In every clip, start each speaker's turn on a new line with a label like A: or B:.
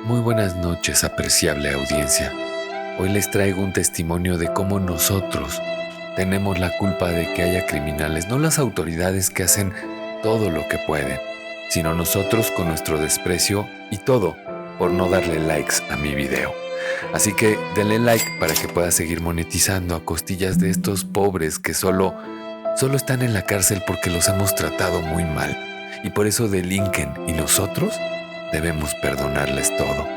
A: Muy buenas noches, apreciable audiencia. Hoy les traigo un testimonio de cómo nosotros tenemos la culpa de que haya criminales, no las autoridades que hacen todo lo que pueden, sino nosotros con nuestro desprecio y todo por no darle likes a mi video. Así que denle like para que pueda seguir monetizando a costillas de estos pobres que solo están en la cárcel porque los hemos tratado muy mal. Y por eso delinquen y nosotros debemos perdonarles todo,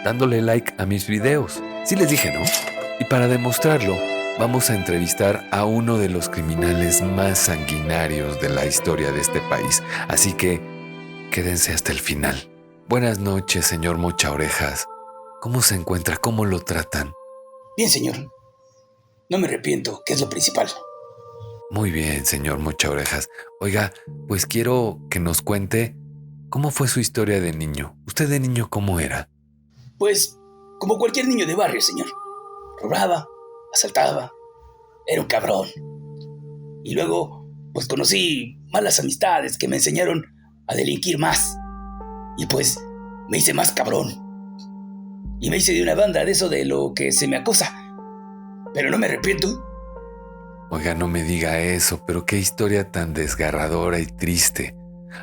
A: dándole like a mis videos. Sí les dije, ¿no? Y para demostrarlo, vamos a entrevistar a uno de los criminales más sanguinarios de la historia de este país. Así que quédense hasta el final. Buenas noches, señor Mocha Orejas. ¿Cómo se encuentra? ¿Cómo lo tratan?
B: Bien, señor. No me arrepiento, que es lo principal.
A: Muy bien, señor Mocha Orejas. Oiga, pues quiero que nos cuente cómo fue su historia de niño. ¿Usted de niño cómo era?
B: Pues, como cualquier niño de barrio, señor. Robaba, asaltaba, era un cabrón. Y luego, pues conocí malas amistades que me enseñaron a delinquir más. Y pues, me hice más cabrón. Y me hice de una banda de eso de lo que se me acusa. Pero no me arrepiento.
A: Oiga, no me diga eso, pero qué historia tan desgarradora y triste.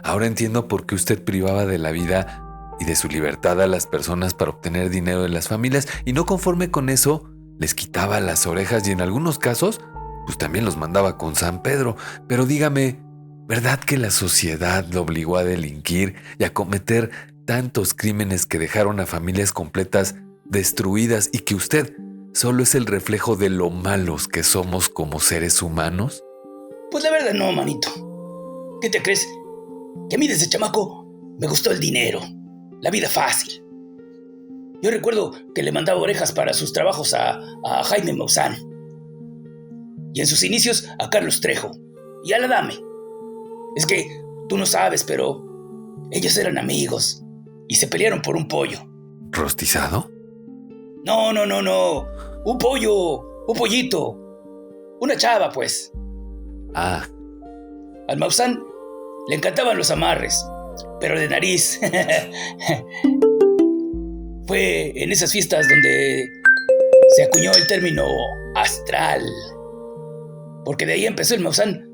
A: Ahora entiendo por qué usted privaba de la vida y de su libertad a las personas para obtener dinero de las familias y no conforme con eso, les quitaba las orejas y en algunos casos, pues también los mandaba con San Pedro. Pero dígame, ¿verdad que la sociedad lo obligó a delinquir y a cometer tantos crímenes que dejaron a familias completas destruidas y que usted solo es el reflejo de lo malos que somos como seres humanos?
B: Pues la verdad no, manito. ¿Qué te crees? Que a mí desde chamaco me gustó el dinero, la vida fácil. Yo recuerdo que le mandaba orejas para sus trabajos a Jaime Maussan. Y en sus inicios a Carlos Trejo. Y a la Dame. Es que tú no sabes, pero ellos eran amigos y se pelearon por un pollo.
A: ¿Rostizado?
B: No. Un pollo, un pollito. Una chava, pues.
A: Ah.
B: Al Maussan le encantaban los amarres, pero de nariz. Fue en esas fiestas donde se acuñó el término astral. Porque de ahí empezó el Maussan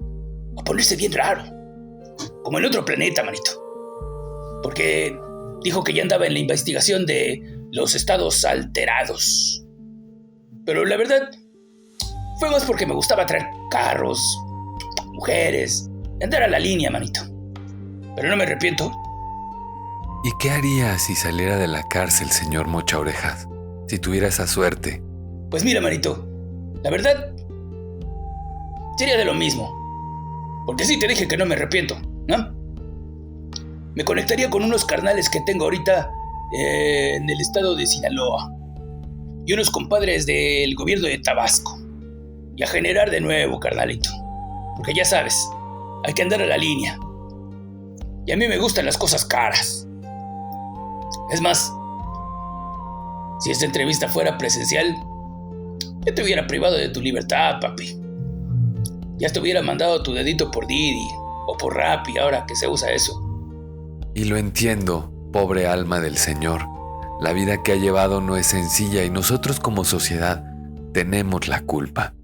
B: a ponerse bien raro. Como en otro planeta, manito. Porque dijo que ya andaba en la investigación de los estados alterados. Pero la verdad, fue más porque me gustaba traer carros, mujeres, andar a la línea, manito. Pero no me arrepiento.
A: ¿Y qué haría si saliera de la cárcel, señor Mocha Orejas? Si tuviera esa suerte.
B: Pues mira, manito, la verdad sería de lo mismo. Porque sí te dije que no me arrepiento, ¿no? Me conectaría con unos carnales que tengo ahorita en el estado de Sinaloa. Y unos compadres del gobierno de Tabasco. Y a generar de nuevo, carnalito. Porque ya sabes, hay que andar a la línea. Y a mí me gustan las cosas caras. Es más, si esta entrevista fuera presencial, ya te hubiera privado de tu libertad, papi. Ya te hubiera mandado tu dedito por Didi o por Rappi, ahora que se usa eso.
A: Y lo entiendo, pobre alma del Señor. La vida que ha llevado no es sencilla y nosotros como sociedad tenemos la culpa.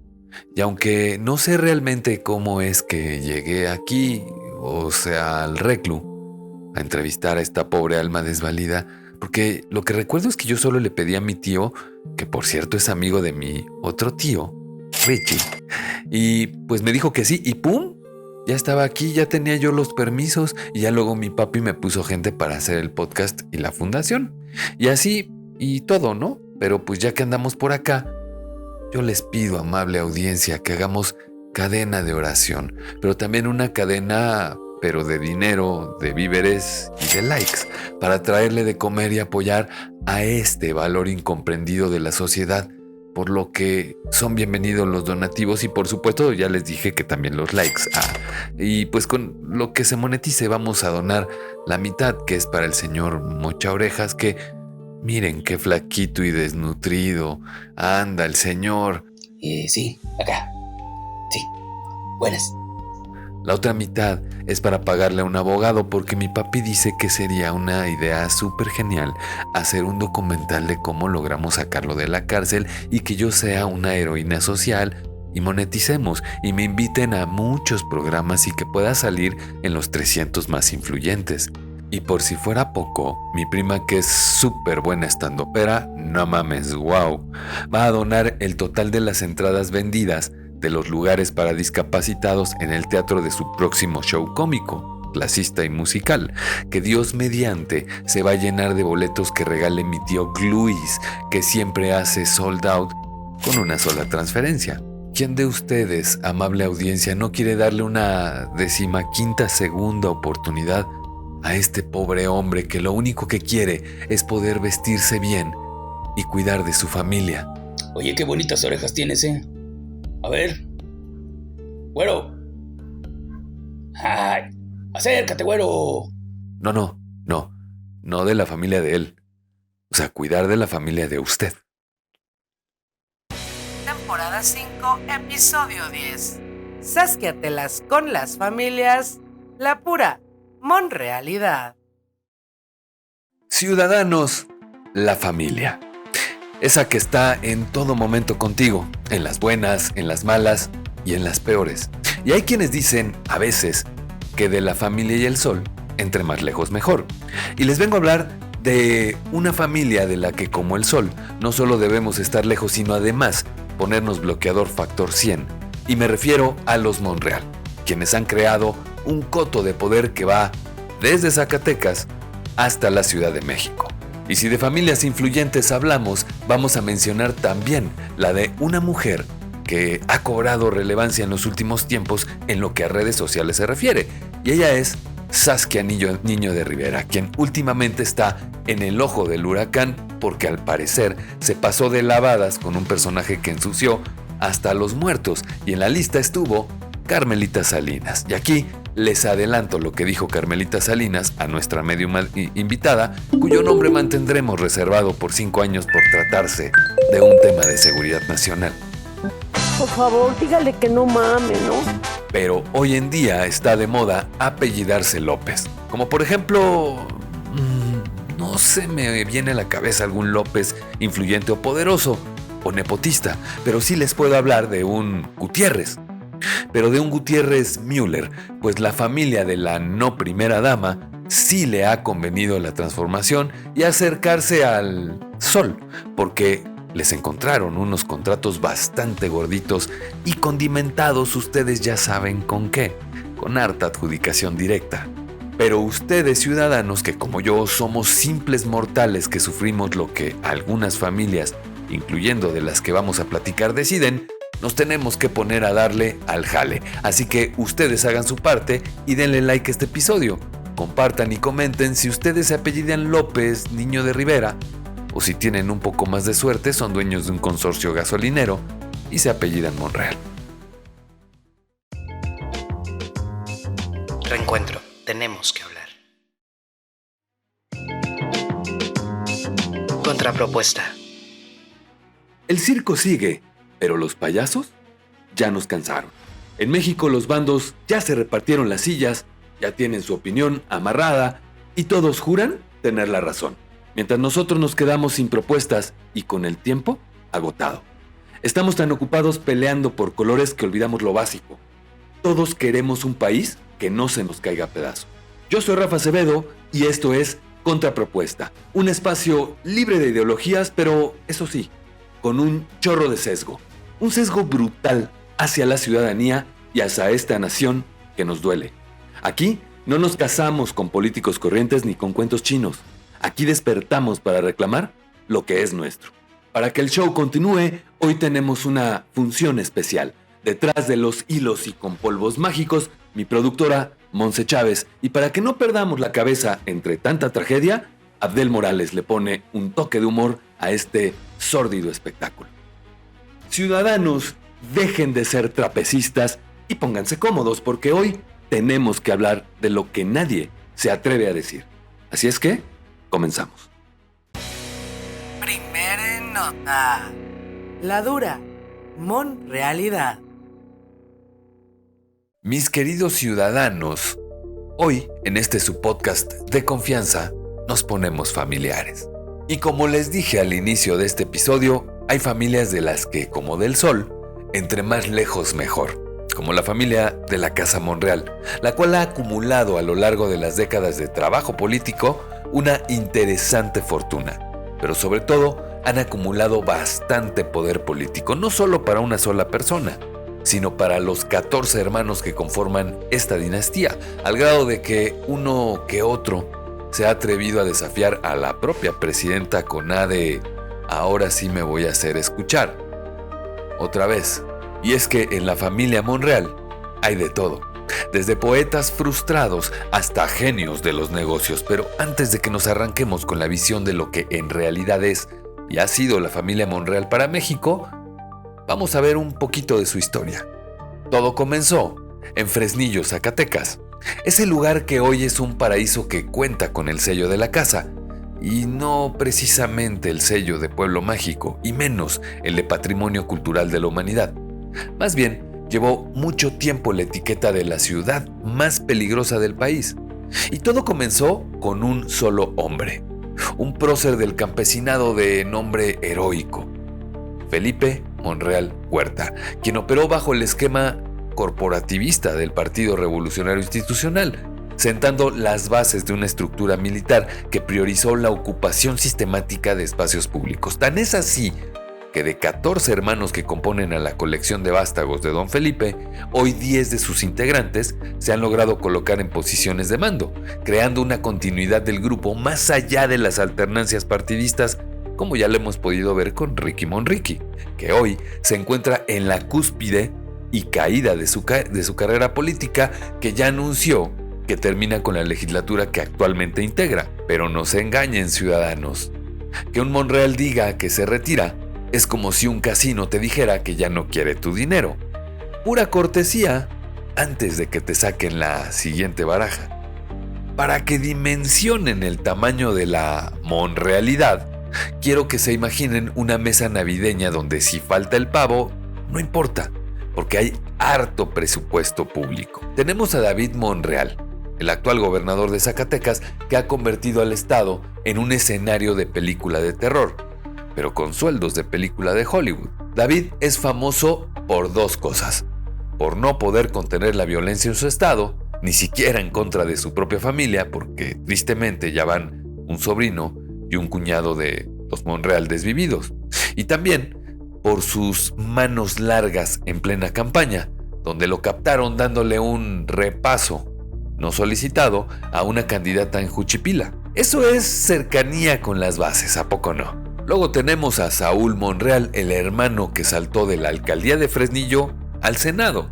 A: Y aunque no sé realmente cómo es que llegué aquí, o sea, al reclu, a entrevistar a esta pobre alma desvalida, porque lo que recuerdo es que yo solo le pedí a mi tío, que por cierto es amigo de mi otro tío, Richie, y pues me dijo que sí, y ¡pum! Ya estaba aquí, ya tenía yo los permisos y ya luego mi papi me puso gente para hacer el podcast y la fundación. Y así, y todo, ¿no? Pero pues ya que andamos por acá, yo les pido, amable audiencia, que hagamos cadena de oración, pero también una cadena, pero de dinero, de víveres y de likes, para traerle de comer y apoyar a este valor incomprendido de la sociedad, por lo que son bienvenidos los donativos y por supuesto ya les dije que también los likes. Y pues con lo que se monetice vamos a donar la mitad, que es para el señor Mocha Orejas, que miren qué flaquito y desnutrido anda el señor.
B: Sí, acá. Sí, buenas.
A: La otra mitad es para pagarle a un abogado porque mi papi dice que sería una idea súper genial hacer un documental de cómo logramos sacarlo de la cárcel y que yo sea una heroína social y moneticemos y me inviten a muchos programas y que pueda salir en los 300 más influyentes. Y por si fuera poco, mi prima, que es súper buena estandopera, no mames, wow, va a donar el total de las entradas vendidas de los lugares para discapacitados en el teatro de su próximo show cómico, clasista y musical, que Dios mediante se va a llenar de boletos que regale mi tío Luis, que siempre hace sold out con una sola transferencia. ¿Quién de ustedes, amable audiencia, no quiere darle una 15ª oportunidad a este pobre hombre que lo único que quiere es poder vestirse bien y cuidar de su familia?
B: Oye, qué bonitas orejas tienes, ¿eh? A ver. Güero. Ay, acércate, güero.
A: No de la familia de él. O sea, cuidar de la familia de usted.
C: Temporada 5, episodio 10. Sasquiatelas con las familias, la pura monrealidad.
A: Ciudadanos, la familia. Esa que está en todo momento contigo, en las buenas, en las malas y en las peores. Y hay quienes dicen, a veces, que de la familia y el sol, entre más lejos mejor. Y les vengo a hablar de una familia de la que, como el sol, no solo debemos estar lejos, sino además ponernos bloqueador factor 100. Y me refiero a los Monreal, quienes han creado un coto de poder que va desde Zacatecas hasta la Ciudad de México. Y si de familias influyentes hablamos, vamos a mencionar también la de una mujer que ha cobrado relevancia en los últimos tiempos en lo que a redes sociales se refiere. Y ella es Saskia Niño de Rivera, quien últimamente está en el ojo del huracán porque al parecer se pasó de lavadas con un personaje que ensució hasta a los muertos. Y en la lista estuvo Carmelita Salinas. Y aquí les adelanto lo que dijo Carmelita Salinas a nuestra medium invitada, cuyo nombre mantendremos reservado por 5 años por tratarse de un tema de seguridad nacional.
D: Por favor, dígale que no mame, ¿no?
A: Pero hoy en día está de moda apellidarse López. Como por ejemplo, no se me viene a la cabeza algún López influyente o poderoso o nepotista, pero sí les puedo hablar de un Gutiérrez. Pero de un Gutiérrez Müller, pues la familia de la no primera dama sí le ha convenido la transformación y acercarse al sol, porque les encontraron unos contratos bastante gorditos y condimentados, ustedes ya saben con qué, con harta adjudicación directa. Pero ustedes, ciudadanos, que como yo somos simples mortales que sufrimos lo que algunas familias, incluyendo de las que vamos a platicar, deciden, nos tenemos que poner a darle al jale. Así que ustedes hagan su parte y denle like a este episodio. Compartan y comenten si ustedes se apellidan López, Niño de Rivera, o si tienen un poco más de suerte, son dueños de un consorcio gasolinero y se apellidan Monreal.
C: Reencuentro, tenemos que hablar. Contrapropuesta.
A: El circo sigue, pero los payasos ya nos cansaron. En México los bandos ya se repartieron las sillas, ya tienen su opinión amarrada y todos juran tener la razón. Mientras nosotros nos quedamos sin propuestas y con el tiempo agotado. Estamos tan ocupados peleando por colores que olvidamos lo básico. Todos queremos un país que no se nos caiga a pedazos. Yo soy Rafa Acevedo y esto es Contrapropuesta, un espacio libre de ideologías, pero eso sí, con un chorro de sesgo. Un sesgo brutal hacia la ciudadanía y hacia esta nación que nos duele. Aquí no nos casamos con políticos corrientes ni con cuentos chinos. Aquí despertamos para reclamar lo que es nuestro. Para que el show continúe, hoy tenemos una función especial. Detrás de los hilos y con polvos mágicos, mi productora, Monse Chávez. Y para que no perdamos la cabeza entre tanta tragedia, Abdel Morales le pone un toque de humor a este sórdido espectáculo. Ciudadanos, dejen de ser trapecistas y pónganse cómodos porque hoy tenemos que hablar de lo que nadie se atreve a decir. Así es que, comenzamos.
C: Primera nota. La dura monrealidad.
A: Mis queridos ciudadanos, hoy en este subpodcast de confianza nos ponemos familiares. Y como les dije al inicio de este episodio, hay familias de las que, como del sol, entre más lejos mejor, como la familia de la Casa Monreal, la cual ha acumulado a lo largo de las décadas de trabajo político una interesante fortuna, pero sobre todo han acumulado bastante poder político, no solo para una sola persona, sino para los 14 hermanos que conforman esta dinastía, al grado de que uno que otro se ha atrevido a desafiar a la propia presidenta con A de "ahora sí me voy a hacer escuchar". Otra vez, y es que en la familia Monreal hay de todo, desde poetas frustrados hasta genios de los negocios. Pero antes de que nos arranquemos con la visión de lo que en realidad es y ha sido la familia Monreal para México, vamos a ver un poquito de su historia. Todo comenzó en Fresnillo, Zacatecas, ese lugar que hoy es un paraíso que cuenta con el sello de la casa, y no precisamente el sello de pueblo mágico, y menos el de patrimonio cultural de la humanidad. Más bien, llevó mucho tiempo la etiqueta de la ciudad más peligrosa del país. Y todo comenzó con un solo hombre, un prócer del campesinado de nombre heroico, Felipe Monreal Huerta, quien operó bajo el esquema corporativista del Partido Revolucionario Institucional, sentando las bases de una estructura militar que priorizó la ocupación sistemática de espacios públicos. Tan es así que de 14 hermanos que componen a la colección de vástagos de don Felipe, hoy 10 de sus integrantes se han logrado colocar en posiciones de mando, creando una continuidad del grupo más allá de las alternancias partidistas, como ya lo hemos podido ver con Ricky Monriqui, que hoy se encuentra en la cúspide y caída de su carrera política, que ya anunció que termina con la legislatura que actualmente integra. Pero no se engañen, ciudadanos, que un Monreal diga que se retira es como si un casino te dijera que ya no quiere tu dinero. Pura cortesía antes de que te saquen la siguiente baraja. Para que dimensionen el tamaño de la monrealidad, quiero que se imaginen una mesa navideña donde si falta el pavo, no importa, porque hay harto presupuesto público. Tenemos a David Monreal, el actual gobernador de Zacatecas, que ha convertido al estado en un escenario de película de terror, pero con sueldos de película de Hollywood. David es famoso por dos cosas: por no poder contener la violencia en su estado, ni siquiera en contra de su propia familia, porque tristemente ya van un sobrino y un cuñado de los Monreal desvividos, y también por sus manos largas en plena campaña, donde lo captaron dándole un repaso no solicitado a una candidata en Juchipila. Eso es cercanía con las bases, ¿a poco no? Luego tenemos a Saúl Monreal, el hermano que saltó de la alcaldía de Fresnillo al Senado.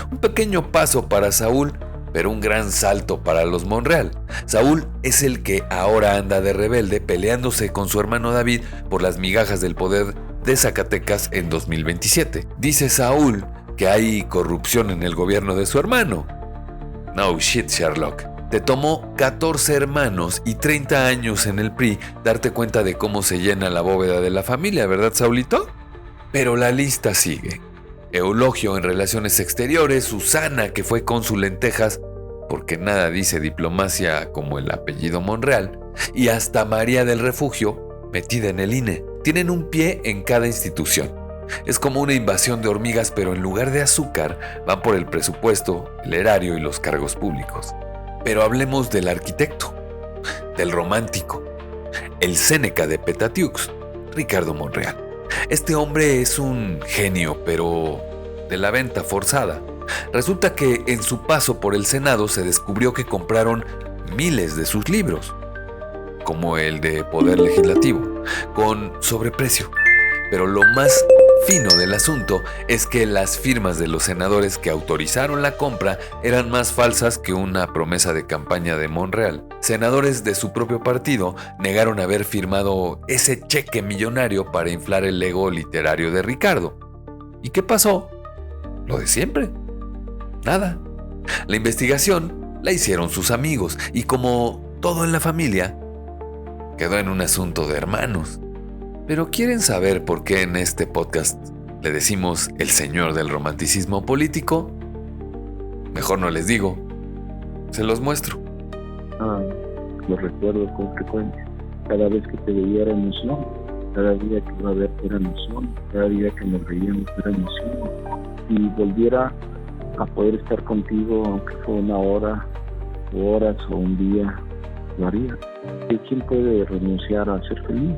A: Un pequeño paso para Saúl, pero un gran salto para los Monreal. Saúl es el que ahora anda de rebelde, peleándose con su hermano David por las migajas del poder de Zacatecas en 2027. Dice Saúl que hay corrupción en el gobierno de su hermano. No shit, Sherlock. Te tomó 14 hermanos y 30 años en el PRI darte cuenta de cómo se llena la bóveda de la familia, ¿verdad, Saulito? Pero la lista sigue. Eulogio en Relaciones Exteriores, Susana, que fue cónsul en Texas, porque nada dice diplomacia como el apellido Monreal, y hasta María del Refugio, metida en el INE. Tienen un pie en cada institución. Es como una invasión de hormigas, pero en lugar de azúcar, van por el presupuesto, el erario y los cargos públicos. Pero hablemos del arquitecto, del romántico, el Séneca de Petatiux, Ricardo Monreal. Este hombre es un genio, pero de la venta forzada. Resulta que en su paso por el Senado se descubrió que compraron miles de sus libros, como el de Poder Legislativo, con sobreprecio. Pero lo más fino del asunto es que las firmas de los senadores que autorizaron la compra eran más falsas que una promesa de campaña de Monreal. Senadores de su propio partido negaron haber firmado ese cheque millonario para inflar el ego literario de Ricardo. ¿Y qué pasó? Lo de siempre. Nada. La investigación la hicieron sus amigos y, como todo en la familia, quedó en un asunto de hermanos. Pero ¿quieren saber por qué en este podcast le decimos el señor del romanticismo político? Mejor no les digo. Se los muestro.
E: Lo recuerdo con frecuencia. Cada vez que te veía era emoción. Cada día que iba a verte era emoción. Cada día que nos veíamos era emoción. Si volviera a poder estar contigo, aunque fuera una hora, o horas, o un día, lo haría. ¿Y quién puede renunciar a ser feliz?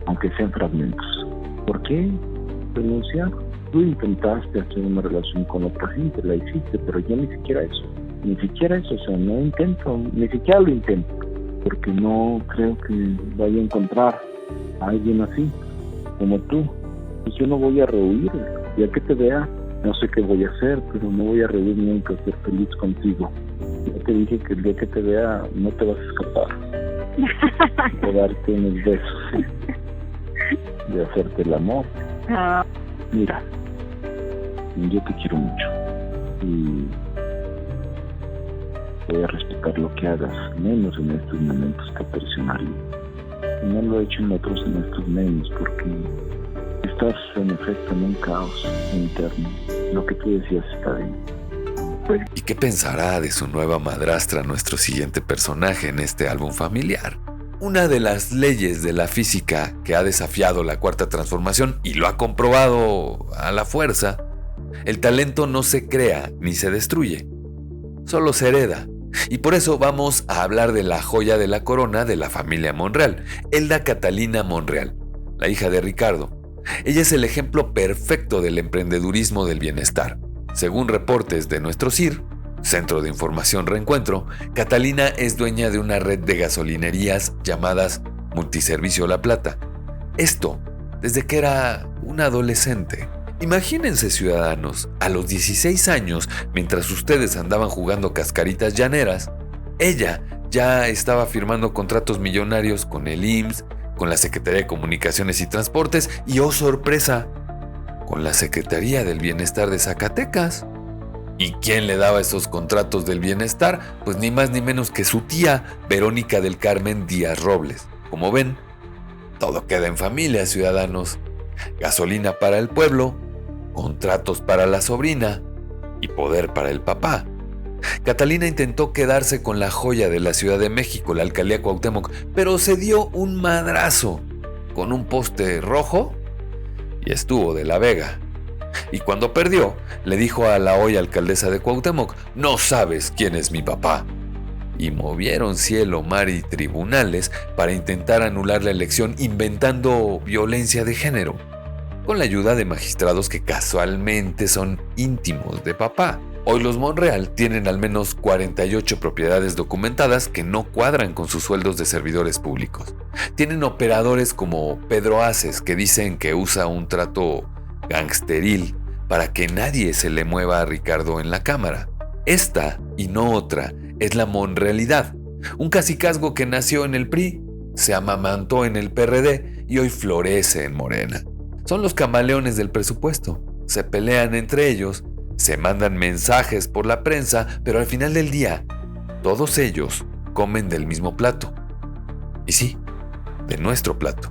E: Aunque sean fragmentos. ¿Por qué renunciar? Tú intentaste hacer una relación con otra gente, la hiciste, pero yo ni siquiera eso. Ni siquiera eso, o sea, no intento, ni siquiera lo intento. Porque no creo que vaya a encontrar a alguien así, como tú. Y yo no voy a rehuir. Ya que te vea, no sé qué voy a hacer, pero no voy a rehuir nunca a ser feliz contigo. Ya te dije que el día que te vea no te vas a escapar. De darte unos besos, de hacerte el amor. Mira, yo te quiero mucho y voy a respetar lo que hagas, menos en estos momentos que presionaría. No lo he hecho en otros en estos menos porque estás en efecto en un caos interno. Lo que tú decías está bien.
A: ¿Y qué pensará de su nueva madrastra nuestro siguiente personaje en este álbum familiar? Una de las leyes de la física que ha desafiado la cuarta transformación y lo ha comprobado a la fuerza, el talento no se crea ni se destruye, solo se hereda. Y por eso vamos a hablar de la joya de la corona de la familia Monreal, Elda Catalina Monreal, la hija de Ricardo. Ella es el ejemplo perfecto del emprendedurismo del bienestar. Según reportes de nuestro CIR, Centro de Información Reencuentro, Catalina es dueña de una red de gasolinerías llamadas Multiservicio La Plata. Esto desde que era una adolescente. Imagínense, ciudadanos, a los 16 años, mientras ustedes andaban jugando cascaritas llaneras, ella ya estaba firmando contratos millonarios con el IMSS, con la Secretaría de Comunicaciones y Transportes y, oh sorpresa, con la Secretaría del Bienestar de Zacatecas. ¿Y quién le daba esos contratos del bienestar? Pues ni más ni menos que su tía, Verónica del Carmen Díaz Robles. Como ven, todo queda en familia, ciudadanos. Gasolina para el pueblo, contratos para la sobrina y poder para el papá. Catalina intentó quedarse con la joya de la Ciudad de México, la alcaldía Cuauhtémoc, pero se dio un madrazo con un poste rojo y estuvo de la Vega. Y cuando perdió, le dijo a la hoy alcaldesa de Cuauhtémoc: "No sabes quién es mi papá". Y movieron cielo, mar y tribunales para intentar anular la elección inventando violencia de género, con la ayuda de magistrados que casualmente son íntimos de papá. Hoy los Monreal tienen al menos 48 propiedades documentadas que no cuadran con sus sueldos de servidores públicos. Tienen operadores como Pedro Aces, que dicen que usa un trato gangsteril para que nadie se le mueva a Ricardo en la cámara. Esta, y no otra, es la monrealidad, un cacicazgo que nació en el PRI, se amamantó en el PRD y hoy florece en Morena. Son los camaleones del presupuesto, se pelean entre ellos, se mandan mensajes por la prensa, pero al final del día, todos ellos comen del mismo plato. Y sí, de nuestro plato.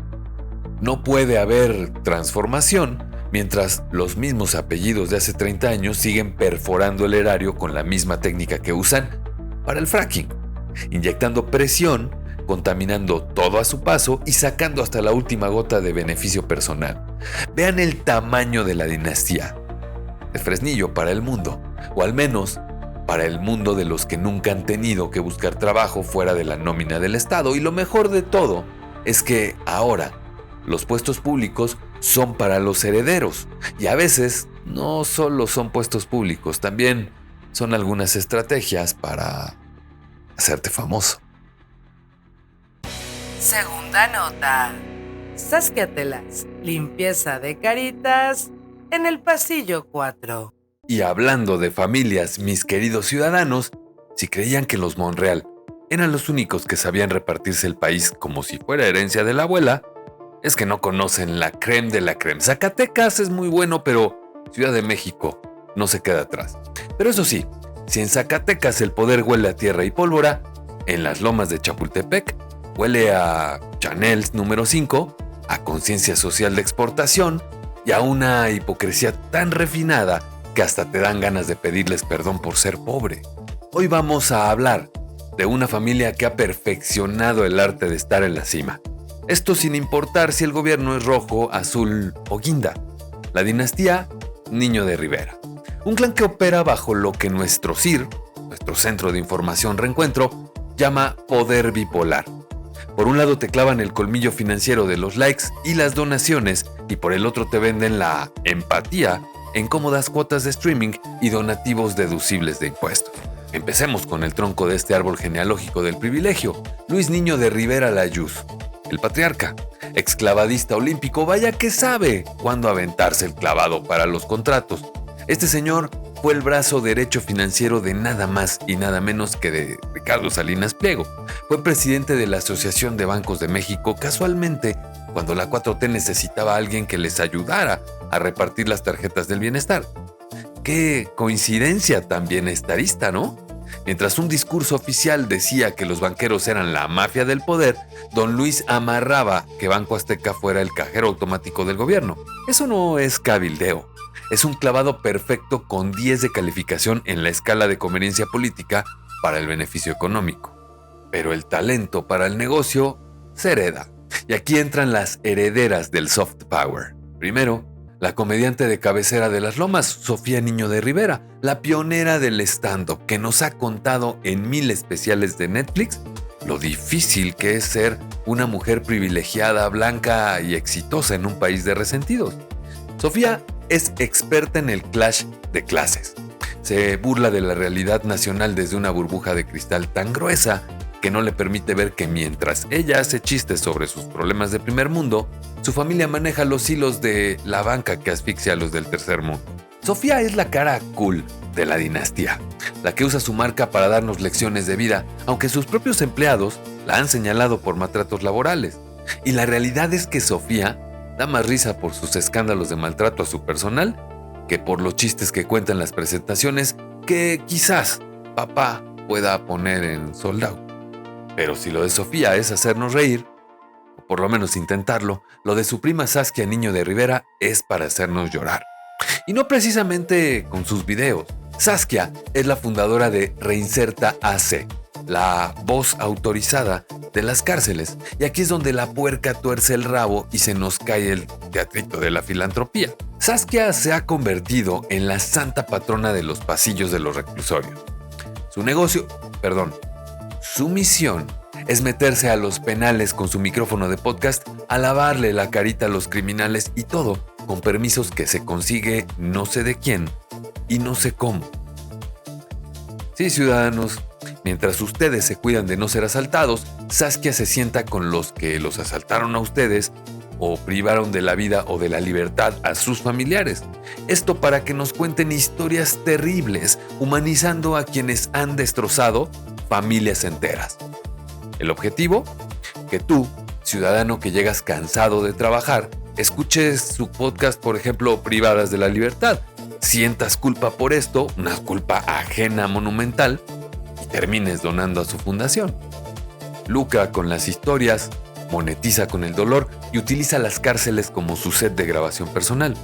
A: No puede haber transformación mientras los mismos apellidos de hace 30 años siguen perforando el erario con la misma técnica que usan para el fracking, inyectando presión, contaminando todo a su paso y sacando hasta la última gota de beneficio personal. Vean el tamaño de la dinastía. El Fresnillo para el mundo, o al menos para el mundo de los que nunca han tenido que buscar trabajo fuera de la nómina del Estado. Y lo mejor de todo es que ahora los puestos públicos son para los herederos. Y a veces no solo son puestos públicos, también son algunas estrategias para hacerte famoso.
C: Segunda nota. Saskia Telas, limpieza de caritas en el pasillo 4.
A: Y hablando de familias, mis queridos ciudadanos, si creían que los Monreal eran los únicos que sabían repartirse el país como si fuera herencia de la abuela, es que no conocen la crème de la crème. Zacatecas es muy bueno, pero Ciudad de México no se queda atrás. Pero eso sí, si en Zacatecas el poder huele a tierra y pólvora, en las lomas de Chapultepec huele a Chanel número 5, a conciencia social de exportación y a una hipocresía tan refinada que hasta te dan ganas de pedirles perdón por ser pobre. Hoy vamos a hablar de una familia que ha perfeccionado el arte de estar en la cima. Esto sin importar si el gobierno es rojo, azul o guinda. La dinastía Niño de Rivera. Un clan que opera bajo lo que nuestro CIR, nuestro Centro de Información Reencuentro, llama poder bipolar. Por un lado te clavan el colmillo financiero de los likes y las donaciones, y por el otro te venden la empatía en cómodas cuotas de streaming y donativos deducibles de impuestos. Empecemos con el tronco de este árbol genealógico del privilegio, Luis Niño de Rivera Layuz, el patriarca, exclavadista olímpico, vaya que sabe cuándo aventarse el clavado para los contratos. Este señor fue el brazo derecho financiero de nada más y nada menos que de Ricardo Salinas Pliego. Fue presidente de la Asociación de Bancos de México, casualmente cuando la 4T necesitaba a alguien que les ayudara a repartir las tarjetas del bienestar. Qué coincidencia tan bienestarista, ¿no? Mientras un discurso oficial decía que los banqueros eran la mafia del poder, don Luis amarraba que Banco Azteca fuera el cajero automático del gobierno. Eso no es cabildeo. Es un clavado perfecto con 10 de calificación en la escala de conveniencia política para el beneficio económico. Pero el talento para el negocio se hereda. Y aquí entran las herederas del soft power. Primero, la comediante de cabecera de las Lomas, Sofía Niño de Rivera, la pionera del stand-up, que nos ha contado en 1000 especiales de Netflix lo difícil que es ser una mujer privilegiada, blanca y exitosa en un país de resentidos. Sofía es experta en el clash de clases. Se burla de la realidad nacional desde una burbuja de cristal tan gruesa que no le permite ver que mientras ella hace chistes sobre sus problemas de primer mundo, su familia maneja los hilos de la banca que asfixia a los del tercer mundo. Sofía es la cara cool de la dinastía, la que usa su marca para darnos lecciones de vida, aunque sus propios empleados la han señalado por maltratos laborales. Y la realidad es que Sofía da más risa por sus escándalos de maltrato a su personal que por los chistes que cuenta en las presentaciones que quizás papá pueda poner en sold out. Pero si lo de Sofía es hacernos reír, o por lo menos intentarlo, lo de su prima Saskia Niño de Rivera es para hacernos llorar. Y no precisamente con sus videos. Saskia es la fundadora de Reinserta AC, la voz autorizada de las cárceles. Y aquí es donde la puerca tuerce el rabo y se nos cae el teatrito de la filantropía. Saskia se ha convertido en la santa patrona de los pasillos de los reclusorios. Su misión es meterse a los penales con su micrófono de podcast a lavarle la carita a los criminales y todo con permisos que se consigue no sé de quién y no sé cómo. Sí, ciudadanos, mientras ustedes se cuidan de no ser asaltados, Saskia se sienta con los que los asaltaron a ustedes o privaron de la vida o de la libertad a sus familiares. Esto para que nos cuenten historias terribles, humanizando a quienes han destrozado familias enteras. El objetivo, que tú, ciudadano que llegas cansado de trabajar, escuches su podcast, por ejemplo, Privadas de la Libertad, sientas culpa por esto, una culpa ajena monumental, y termines donando a su fundación. Lucra con las historias, monetiza con el dolor y utiliza las cárceles como su set de grabación personal.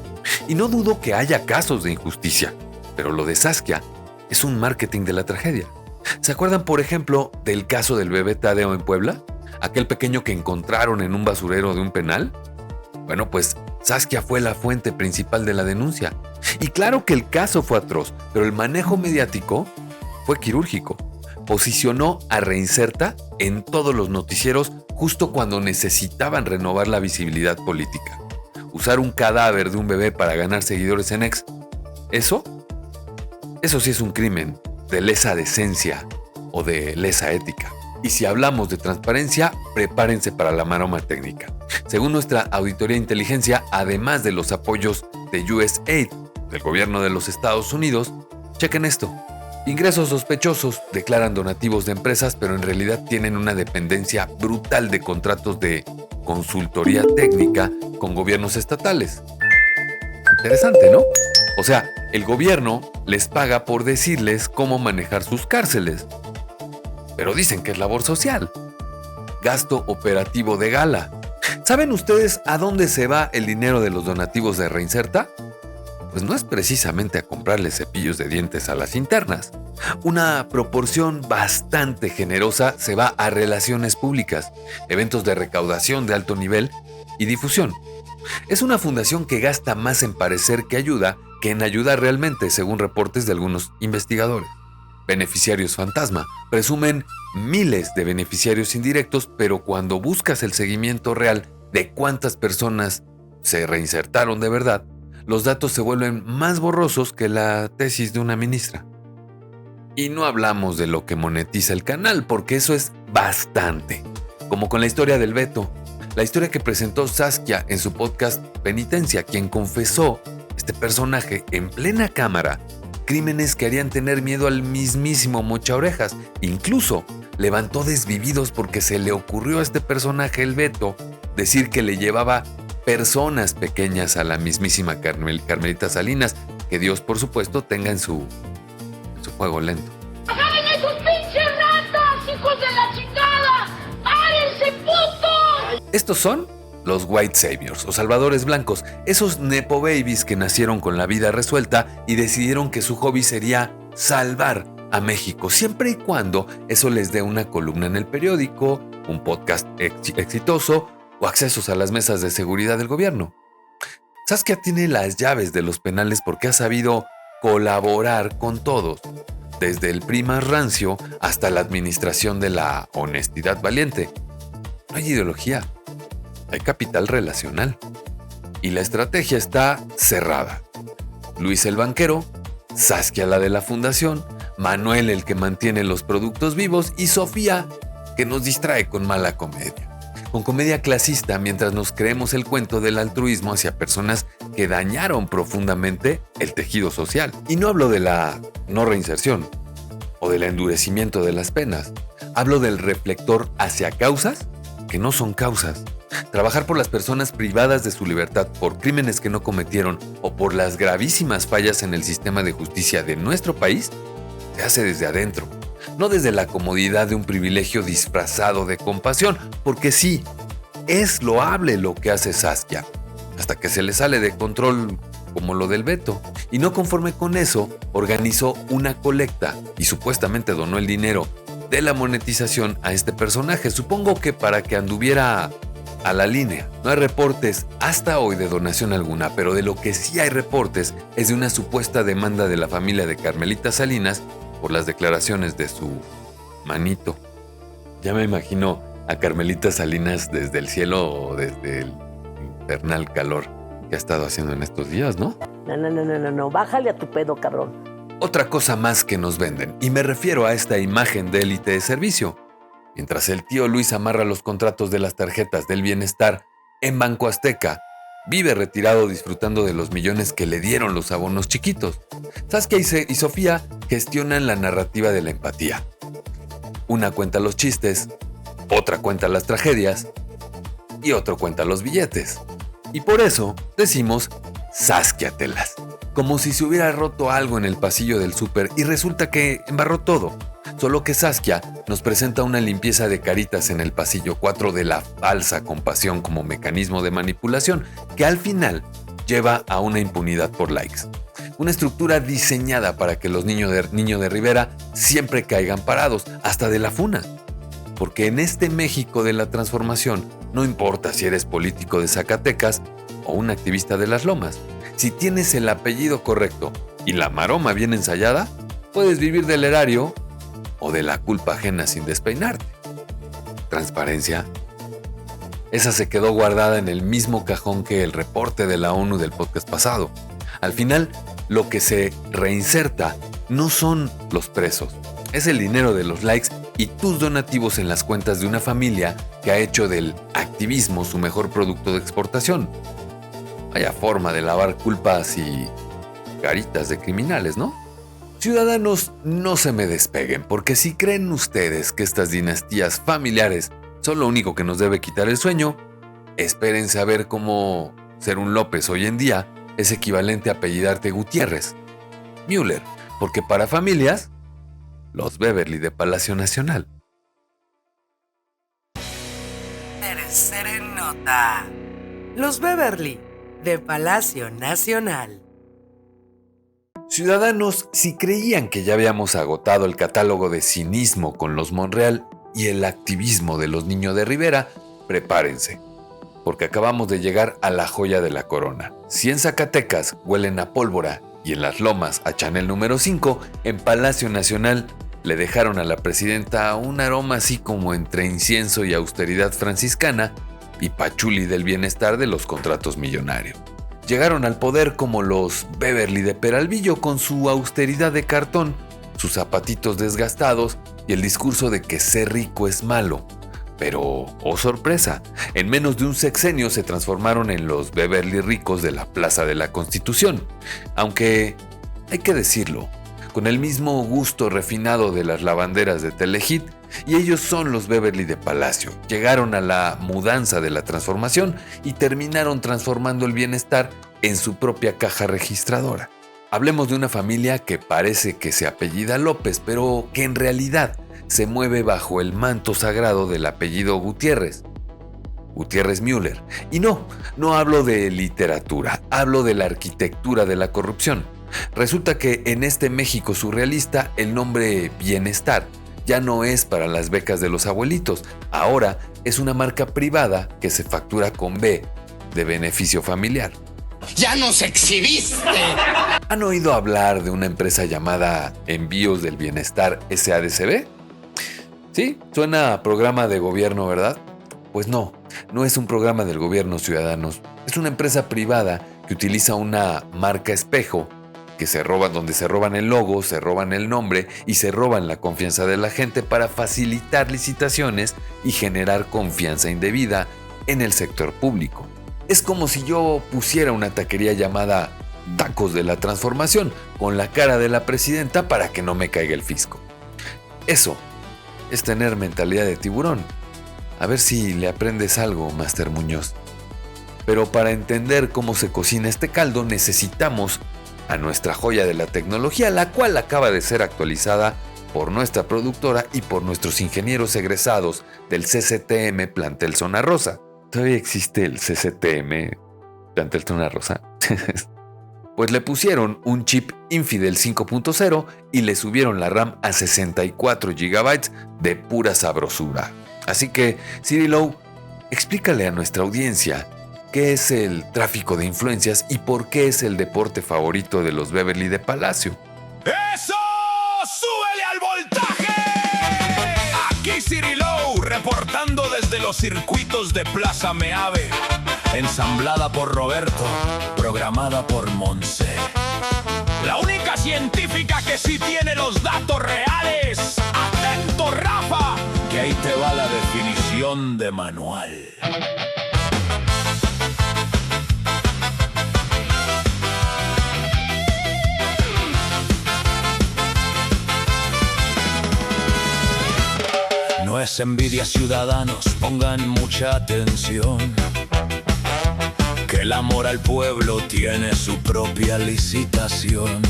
A: Y no dudo que haya casos de injusticia, pero lo de Saskia es un marketing de la tragedia. ¿Se acuerdan, por ejemplo, del caso del bebé Tadeo en Puebla? Aquel pequeño que encontraron en un basurero de un penal. Bueno, pues Saskia fue la fuente principal de la denuncia. Y claro que el caso fue atroz, pero el manejo mediático fue quirúrgico. Posicionó a Reinserta en todos los noticieros justo cuando necesitaban renovar la visibilidad política. Usar un cadáver de un bebé para ganar seguidores en X, eso sí es un crimen de lesa decencia o de lesa ética. Y si hablamos de transparencia, prepárense para la maroma técnica. Según nuestra auditoría de inteligencia, además de los apoyos de USAID, del gobierno de los Estados Unidos, chequen esto. Ingresos sospechosos declaran donativos de empresas, pero en realidad tienen una dependencia brutal de contratos de consultoría técnica con gobiernos estatales. Interesante, ¿no? O sea, el gobierno les paga por decirles cómo manejar sus cárceles. Pero dicen que es labor social. Gasto operativo de gala. ¿Saben ustedes a dónde se va el dinero de los donativos de Reinserta? pues no es precisamente a comprarle cepillos de dientes a las internas. Una proporción bastante generosa se va a relaciones públicas, eventos de recaudación de alto nivel y difusión. Es una fundación que gasta más en parecer que ayuda que en ayudar realmente, según reportes de algunos investigadores. Beneficiarios fantasma. Presumen miles de beneficiarios indirectos, pero cuando buscas el seguimiento real de cuántas personas se reinsertaron de verdad, los datos se vuelven más borrosos que la tesis de una ministra. Y no hablamos de lo que monetiza el canal, porque eso es bastante. Como con la historia del Beto, la historia que presentó Saskia en su podcast Penitencia, quien confesó este personaje en plena cámara crímenes que harían tener miedo al mismísimo Mochaorejas. Incluso levantó desvividos porque se le ocurrió a este personaje, el Beto, decir que le llevaba personas pequeñas a la mismísima Carmelita Salinas, que Dios, por supuesto, tenga en su fuego lento.
F: ¡Paren esos pinches ratas, hijos de la chingada! ¡Párense, putos!
A: Estos son los White Saviors, o salvadores blancos, esos nepo babies que nacieron con la vida resuelta y decidieron que su hobby sería salvar a México, siempre y cuando eso les dé una columna en el periódico, un podcast exitoso o accesos a las mesas de seguridad del gobierno. Saskia tiene las llaves de los penales porque ha sabido colaborar con todos, desde el PRI más rancio hasta la administración de la honestidad valiente. No hay ideología, hay capital relacional. Y la estrategia está cerrada. Luis el banquero, Saskia la de la fundación, Manuel el que mantiene los productos vivos y Sofía que nos distrae con mala comedia. Con comedia clasista mientras nos creemos el cuento del altruismo hacia personas que dañaron profundamente el tejido social. Y no hablo de la no reinserción o del endurecimiento de las penas. Hablo del reflector hacia causas que no son causas. Trabajar por las personas privadas de su libertad por crímenes que no cometieron o por las gravísimas fallas en el sistema de justicia de nuestro país se hace desde adentro, no desde la comodidad de un privilegio disfrazado de compasión, porque sí, es loable lo que hace Saskia, hasta que se le sale de control como lo del Beto. Y no conforme con eso, organizó una colecta y supuestamente donó el dinero de la monetización a este personaje, supongo que para que anduviera a la línea. No hay reportes hasta hoy de donación alguna, pero de lo que sí hay reportes es de una supuesta demanda de la familia de Carmelita Salinas por las declaraciones de su manito. Ya me imagino a Carmelita Salinas desde el cielo o desde el infernal calor que ha estado haciendo en estos días, ¿no?
D: No, bájale a tu pedo, cabrón.
A: Otra cosa más que nos venden, y me refiero a esta imagen de élite de servicio. Mientras el tío Luis amarra los contratos de las tarjetas del bienestar en Banco Azteca, vive retirado disfrutando de los millones que le dieron los abonos chiquitos. Saskia y Sofía gestionan la narrativa de la empatía. Una cuenta los chistes, otra cuenta las tragedias y otro cuenta los billetes. Y por eso decimos Saskiatelas, como si se hubiera roto algo en el pasillo del súper y resulta que embarró todo. Solo que Saskia nos presenta una limpieza de caritas en el pasillo 4 de la falsa compasión como mecanismo de manipulación que al final lleva a una impunidad por likes. Una estructura diseñada para que los niños de Rivera siempre caigan parados, hasta de la funa. Porque en este México de la transformación no importa si eres político de Zacatecas o un activista de las Lomas. Si tienes el apellido correcto y la maroma bien ensayada, puedes vivir del erario o de la culpa ajena sin despeinarte. Transparencia. Esa se quedó guardada en el mismo cajón que el reporte de la ONU del podcast pasado. Al final, lo que se reinserta no son los presos, es el dinero de los likes y tus donativos en las cuentas de una familia que ha hecho del activismo su mejor producto de exportación. Vaya forma de lavar culpas y caritas de criminales, ¿no? Ciudadanos, no se me despeguen, porque si creen ustedes que estas dinastías familiares son lo único que nos debe quitar el sueño, espérense a ver cómo ser un López hoy en día es equivalente a apellidarte Gutiérrez. Müller, porque para familias, los Beverly de Palacio Nacional.
C: Tercera nota. Los Beverly de Palacio Nacional.
A: Ciudadanos, si creían que ya habíamos agotado el catálogo de cinismo con los Monreal y el activismo de los Niño de Rivera, prepárense, porque acabamos de llegar a la joya de la corona. Si en Zacatecas huelen a pólvora y en Las Lomas a Chanel número 5, en Palacio Nacional le dejaron a la presidenta un aroma así como entre incienso y austeridad franciscana y pachuli del bienestar de los contratos millonarios. Llegaron al poder como los Beverly de Peralvillo con su austeridad de cartón, sus zapatitos desgastados y el discurso de que ser rico es malo. Pero, oh sorpresa, en menos de un sexenio se transformaron en los Beverly ricos de la Plaza de la Constitución. Aunque, hay que decirlo, con el mismo gusto refinado de las lavanderas de Telehit, y ellos son los Beverly de Palacio. Llegaron a la mudanza de la transformación y terminaron transformando el bienestar en su propia caja registradora. Hablemos de una familia que parece que se apellida López, pero que en realidad se mueve bajo el manto sagrado del apellido Gutiérrez. Gutiérrez Müller. Y no hablo de literatura, hablo de la arquitectura de la corrupción. Resulta que en este México surrealista el nombre Bienestar ya no es para las becas de los abuelitos, ahora es una marca privada que se factura con B de beneficio familiar.
G: ¡Ya nos exhibiste!
A: ¿Han oído hablar de una empresa llamada Envíos del Bienestar SADCB? Sí, suena a programa de gobierno, ¿verdad? Pues no es un programa del gobierno, ciudadanos. Es una empresa privada que utiliza una marca espejo donde se roban el logo, se roban el nombre y se roban la confianza de la gente para facilitar licitaciones y generar confianza indebida en el sector público. Es como si yo pusiera una taquería llamada Tacos de la Transformación con la cara de la presidenta para que no me caiga el fisco. Eso es tener mentalidad de tiburón. A ver si le aprendes algo, Master Muñoz. Pero para entender cómo se cocina este caldo necesitamos a nuestra joya de la tecnología, la cual acaba de ser actualizada por nuestra productora y por nuestros ingenieros egresados del CCTM Plantel Zona Rosa. ¿Todavía existe el CCTM Plantel Zona Rosa? Pues le pusieron un chip Infidel 5.0 y le subieron la RAM a 64 GB de pura sabrosura. Así que, Cirilo, explícale a nuestra audiencia qué es el tráfico de influencias y por qué es el deporte favorito de los Beverly de Palacio.
H: ¡Eso! ¡Súbele al voltaje! Aquí Cirilo, reportando desde los circuitos de Plaza Meave. Ensamblada por Roberto, programada por Monse. La única científica que sí tiene los datos reales. ¡Atento, Rafa! Que ahí te va la definición de manual. No es envidia, ciudadanos, pongan mucha atención. Que el amor al pueblo tiene su propia licitación.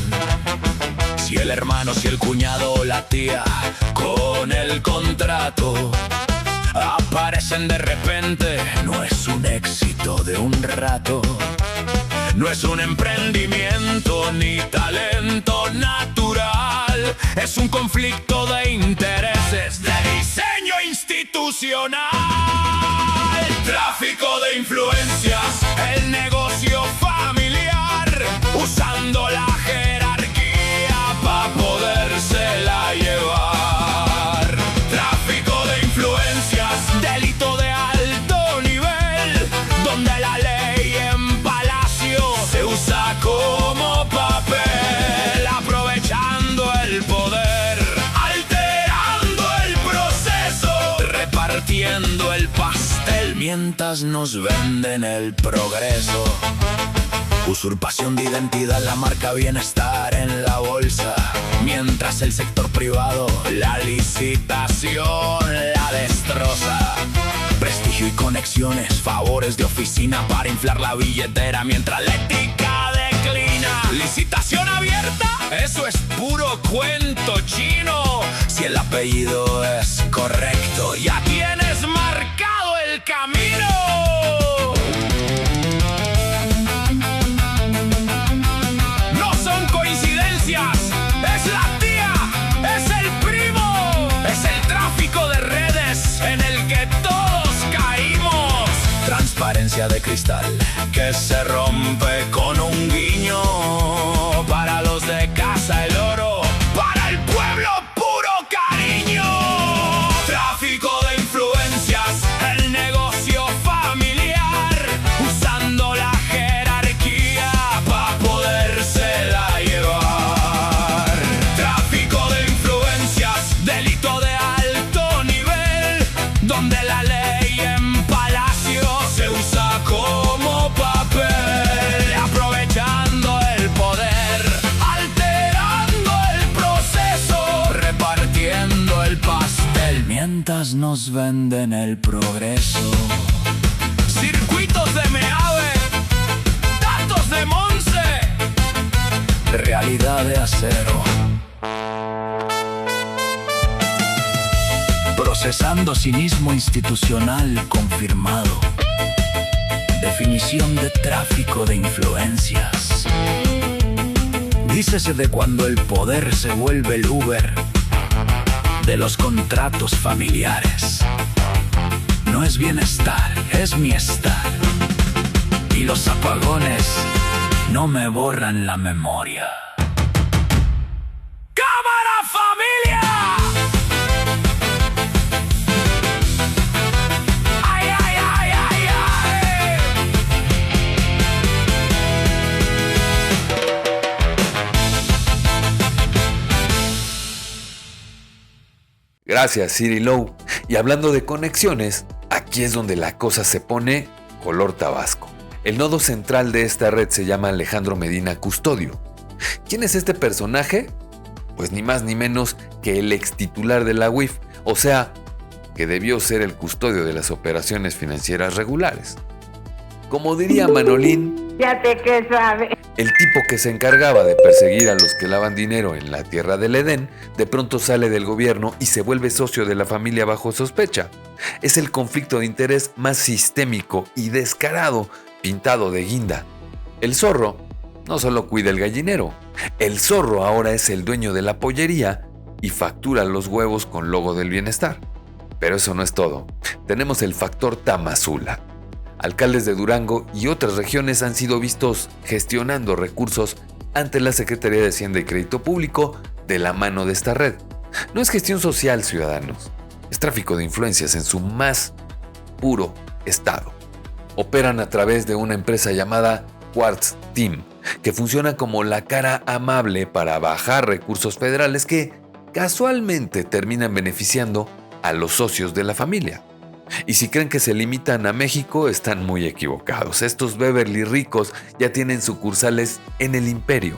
H: Si el hermano, si el cuñado o la tía con el contrato aparecen de repente, no es un éxito de un rato. No es un emprendimiento ni talento natural. Es un conflicto de intereses de diseño institucional. Tráfico de influencias, el negocio familiar, usando la jerarquía para podérsela llevar. Tráfico de influencias, delito de alto nivel, donde la ley en Palacio se usa como papel, aprovechando el poder, alterando el proceso, repartiendo el pastel mientras nos venden el progreso. Usurpación de identidad, la marca Bienestar en la bolsa, mientras el sector privado la licitación la destroza. Prestigio y conexiones, favores de oficina para inflar la billetera mientras la ética declina. Licitación abierta, eso es puro cuento chino. Si el apellido es correcto, ya tienes marcado el camino. No son coincidencias iglesia de cristal que se rompe con un guiño. Para los de casa el oro, para el pueblo puro cariño. Tráfico de influencias, el negocio familiar, usando la jerarquía para podérsela llevar. Tráfico de influencias, delito de alto nivel, donde la ley en palacio se usa como papel, aprovechando el poder, alterando el proceso, repartiendo el pastel, mientras nos venden el progreso. Circuitos de Meave, datos de Monse, realidad de acero. Procesando cinismo institucional confirmado. Definición de tráfico de influencias. Dícese de cuando el poder se vuelve el Uber de los contratos familiares. No es bienestar, es mi estar. Y los apagones no me borran la memoria. ¡Cámara, familia!
A: Gracias, Ciri Low. Y hablando de conexiones, aquí es donde la cosa se pone color Tabasco. El nodo central de esta red se llama Alejandro Medina Custodio. ¿Quién es este personaje? Pues ni más ni menos que el ex titular de la UIF, o sea, que debió ser el custodio de las operaciones financieras regulares. Como diría Manolín,
D: Fíjate que sabe.
A: el tipo que se encargaba de perseguir a los que lavan dinero en la tierra del Edén, de pronto sale del gobierno y se vuelve socio de la familia bajo sospecha. Es el conflicto de interés más sistémico y descarado, pintado de guinda. El zorro no solo cuida el gallinero, el zorro ahora es el dueño de la pollería y factura los huevos con logo del bienestar. Pero eso no es todo. Tenemos el factor Tamazula. Alcaldes de Durango y otras regiones han sido vistos gestionando recursos ante la Secretaría de Hacienda y Crédito Público de la mano de esta red. No es gestión social, ciudadanos. Es tráfico de influencias en su más puro estado. Operan a través de una empresa llamada Quartz Team, que funciona como la cara amable para bajar recursos federales que casualmente terminan beneficiando a los socios de la familia. Y si creen que se limitan a México, están muy equivocados. Estos Beverly ricos ya tienen sucursales en el imperio.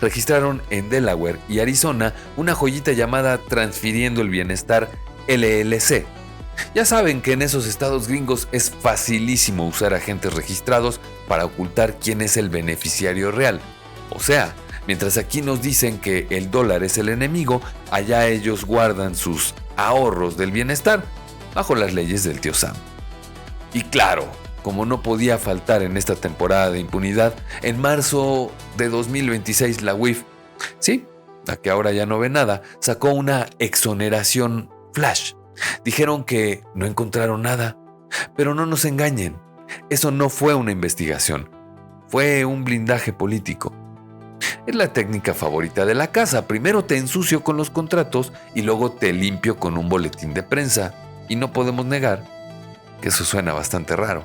A: Registraron en Delaware y Arizona una joyita llamada Transfiriendo el Bienestar LLC. Ya saben que en esos estados gringos es facilísimo usar agentes registrados para ocultar quién es el beneficiario real. O sea, mientras aquí nos dicen que el dólar es el enemigo, allá ellos guardan sus ahorros del bienestar bajo las leyes del tío Sam. Y claro, como no podía faltar en esta temporada de impunidad, en marzo de 2026 la UIF, sí, la que ahora ya no ve nada, sacó una exoneración flash. Dijeron que no encontraron nada, pero no nos engañen, eso no fue una investigación, fue un blindaje político. Es la técnica favorita de la casa, primero te ensucio con los contratos y luego te limpio con un boletín de prensa. Y no podemos negar que eso suena bastante raro.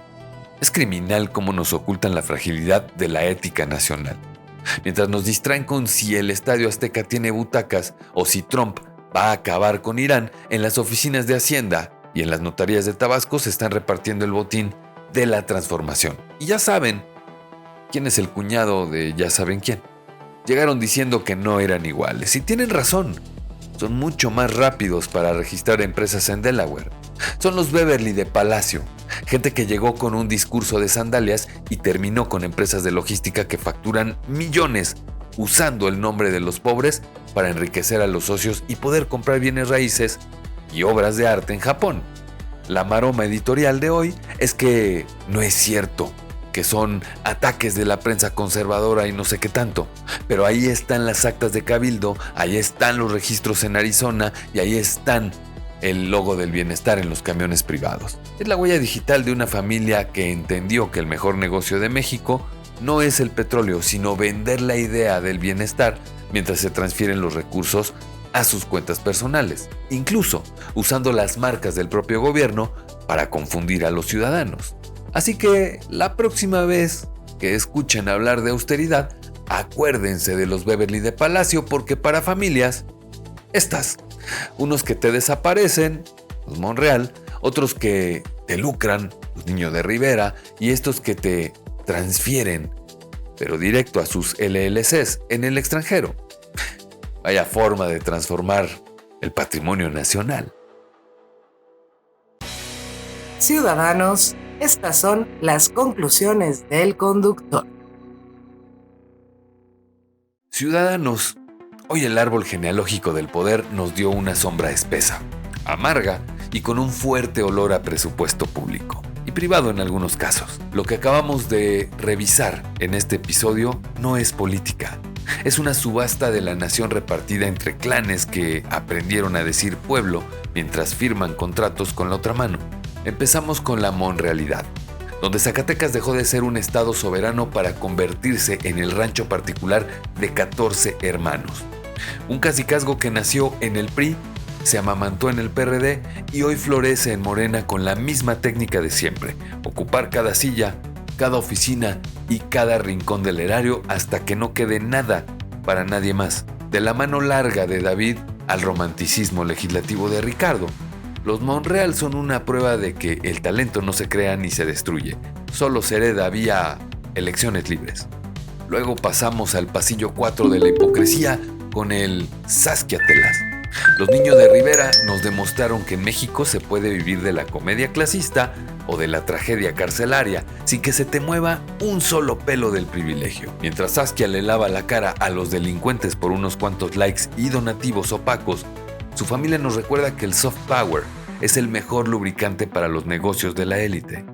A: Es criminal cómo nos ocultan la fragilidad de la ética nacional. Mientras nos distraen con si el Estadio Azteca tiene butacas o si Trump va a acabar con Irán, en las oficinas de Hacienda y en las notarías de Tabasco se están repartiendo el botín de la transformación. Y ya saben quién es el cuñado de ya saben quién. Llegaron diciendo que no eran iguales y tienen razón. Son mucho más rápidos para registrar empresas en Delaware. Son los Beverly de Palacio, gente que llegó con un discurso de sandalias y terminó con empresas de logística que facturan millones usando el nombre de los pobres para enriquecer a los socios y poder comprar bienes raíces y obras de arte en Japón. La maroma editorial de hoy es que no es cierto, que son ataques de la prensa conservadora y no sé qué tanto. Pero ahí están las actas de Cabildo, ahí están los registros en Arizona y ahí están el logo del bienestar en los camiones privados. Es la huella digital de una familia que entendió que el mejor negocio de México no es el petróleo, sino vender la idea del bienestar mientras se transfieren los recursos a sus cuentas personales, incluso usando las marcas del propio gobierno para confundir a los ciudadanos. Así que la próxima vez que escuchen hablar de austeridad, acuérdense de los Beverly de Palacio, porque para familias, estas, unos que te desaparecen, los Monreal, otros que te lucran, los Niño de Rivera, y estos que te transfieren, pero directo a sus LLCs en el extranjero. Vaya forma de transformar el patrimonio nacional.
C: Ciudadanos, estas son las conclusiones del conductor.
A: Ciudadanos, hoy el árbol genealógico del poder nos dio una sombra espesa, amarga y con un fuerte olor a presupuesto público y privado en algunos casos. Lo que acabamos de revisar en este episodio no es política. Es una subasta de la nación repartida entre clanes que aprendieron a decir pueblo mientras firman contratos con la otra mano. Empezamos con la monrealidad, donde Zacatecas dejó de ser un estado soberano para convertirse en el rancho particular de 14 hermanos. Un cacicazgo que nació en el PRI, se amamantó en el PRD y hoy florece en Morena con la misma técnica de siempre: ocupar cada silla, cada oficina y cada rincón del erario hasta que no quede nada para nadie más. De la mano larga de David al romanticismo legislativo de Ricardo, los Monreal son una prueba de que el talento no se crea ni se destruye, solo se hereda vía elecciones libres. Luego pasamos al pasillo 4 de la hipocresía con el Sasquiatelas. Los Niños de Rivera nos demostraron que en México se puede vivir de la comedia clasista o de la tragedia carcelaria sin que se te mueva un solo pelo del privilegio. Mientras Saskia le lava la cara a los delincuentes por unos cuantos likes y donativos opacos, su familia nos recuerda que el soft power es el mejor lubricante para los negocios de la élite.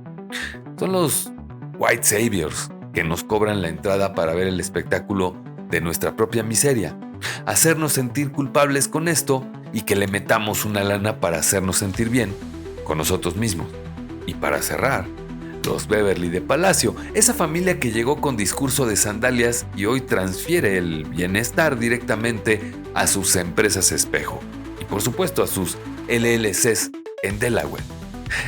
A: Son los white saviors que nos cobran la entrada para ver el espectáculo de nuestra propia miseria, hacernos sentir culpables con esto y que le metamos una lana para hacernos sentir bien con nosotros mismos. Y para cerrar, los Beverly de Palacio, esa familia que llegó con discurso de sandalias y hoy transfiere el bienestar directamente a sus empresas espejo y por supuesto a sus LLCs en Delaware.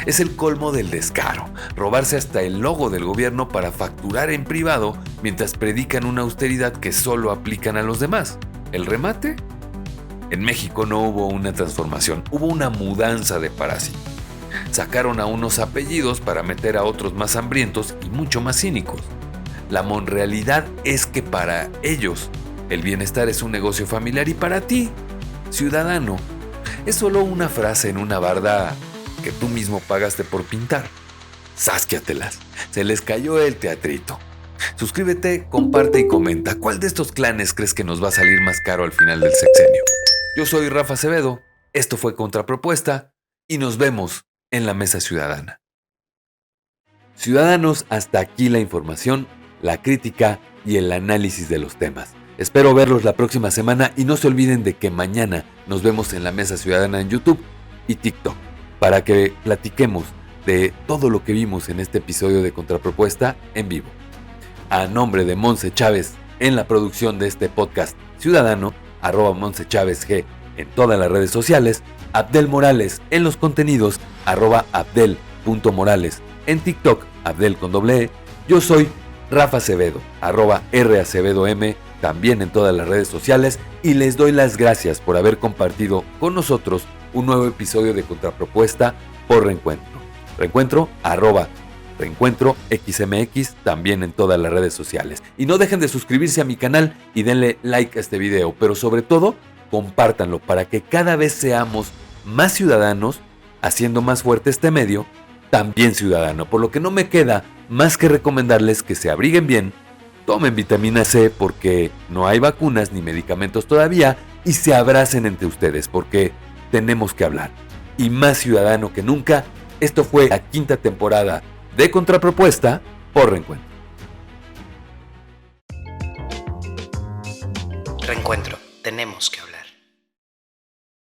A: Es el colmo del descaro, robarse hasta el logo del gobierno para facturar en privado mientras predican una austeridad que solo aplican a los demás. ¿El remate? En México no hubo una transformación, hubo una mudanza de parásitos. Sacaron a unos apellidos para meter a otros más hambrientos y mucho más cínicos. La monrealidad es que para ellos el bienestar es un negocio familiar y para ti, ciudadano, es solo una frase en una barda que tú mismo pagaste por pintar. Sásquiatelas, se les cayó el teatrito. Suscríbete, comparte y comenta. ¿Cuál de estos clanes crees que nos va a salir más caro al final del sexenio? Yo soy Rafa Acevedo, esto fue Contrapropuesta y nos vemos en la Mesa Ciudadana. Ciudadanos, hasta aquí la información, la crítica y el análisis de los temas. Espero verlos la próxima semana y no se olviden de que mañana nos vemos en la Mesa Ciudadana en YouTube y TikTok para que platiquemos de todo lo que vimos en este episodio de Contrapropuesta en vivo. A nombre de Monse Chávez en la producción de este podcast ciudadano, @MonseChávez_G en todas las redes sociales, Abdel Morales en los contenidos, @Abdel.Morales en TikTok, Abdel con doble E. Yo soy Rafa Acevedo, @RAcevedoM también en todas las redes sociales y les doy las gracias por haber compartido con nosotros un nuevo episodio de Contrapropuesta por Reencuentro. Reencuentro, Reencuentro XMX también en todas las redes sociales. Y no dejen de suscribirse a mi canal y denle like a este video, pero sobre todo, compártanlo para que cada vez seamos más ciudadanos, haciendo más fuerte este medio, también ciudadano. Por lo que no me queda más que recomendarles que se abriguen bien, tomen vitamina C porque no hay vacunas ni medicamentos todavía y se abracen entre ustedes porque tenemos que hablar. Y más ciudadano que nunca, esto fue la 5ª temporada de Contrapropuesta por Reencuentro.
C: Reencuentro, tenemos que hablar.